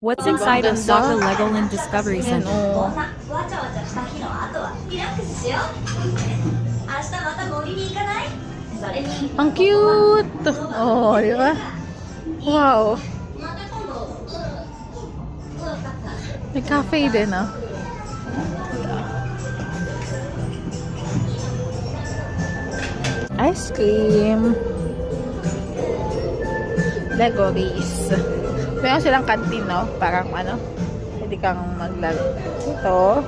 What's Diba, ang inside Osaka ganda? Legoland Discovery Ayan, Center? oh. わちゃわちゃした日の後はリラックスしよう。明日また森に行かない？それに Ang cute! Oh, di ba? Wow! また今度。May cafe din, ah. Ice cream. Legories. Meron silang canteen, no? Parang ano, pwede kang maglaro. Ito,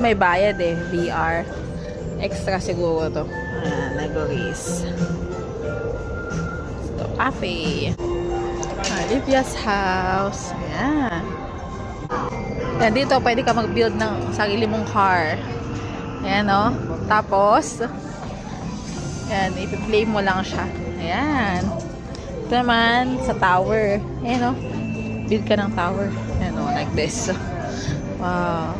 may bayad eh, VR. Extra siguro to. Legories. Ito, cafe. Olivia's house. Ayan. Yan, dito pwede ka mag-build ng sarili mong car. Ayan, no? Tapos, yan, i-play mo lang siya. Ayan. Ito naman, sa tower. Ayan, no? Build ka ng tower. Ayan, no? Like this. Wow.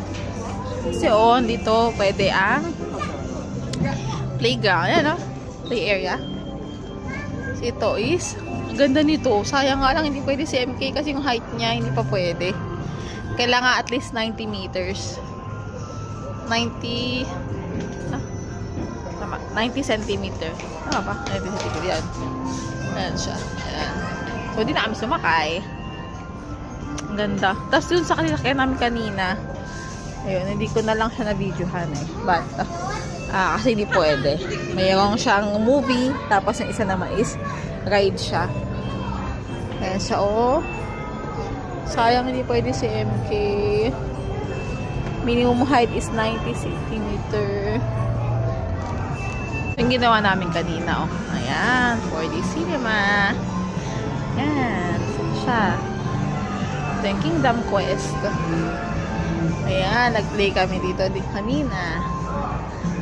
Kasi, dito, pwede ang playground. Ayan, no? Play area. So, ito is, ang ganda nito. Sayang nga lang, hindi pwede si MK kasi yung height niya, hindi pa pwede. Kailangan at least 90 meters. 90 centimeter. Tama ba? 90 centimeter yan. Ayan siya. Ayan. So, hindi na kami sumakay. Ang ganda. Tapos dun sa kanila kaya namin kanina. Ayun, hindi ko na lang siya na-videohan eh. But, kasi hindi pwede. Mayroong siyang movie. Tapos yung isa naman is ride siya. Ayan siya, oh. Sayang hindi pwede si MK. Minimum height is 90 centimeter. Yung ginawa namin kanina, oh. Ayan, 4D cinema. Ayan, siya. Ito yung Kingdom Quest. Ayan, nag-play kami dito din kanina.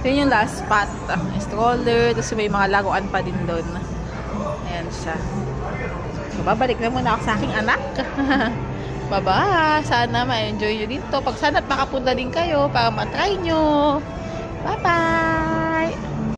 Ito yung last spot. Stroller, tapos may mga laruan pa din doon. Ayan siya. So, babalik na muna ako sa aking anak. Bye-bye! Sana ma-enjoy nyo dito. Pag sana't makapunta din kayo para matry nyo. Bye-bye!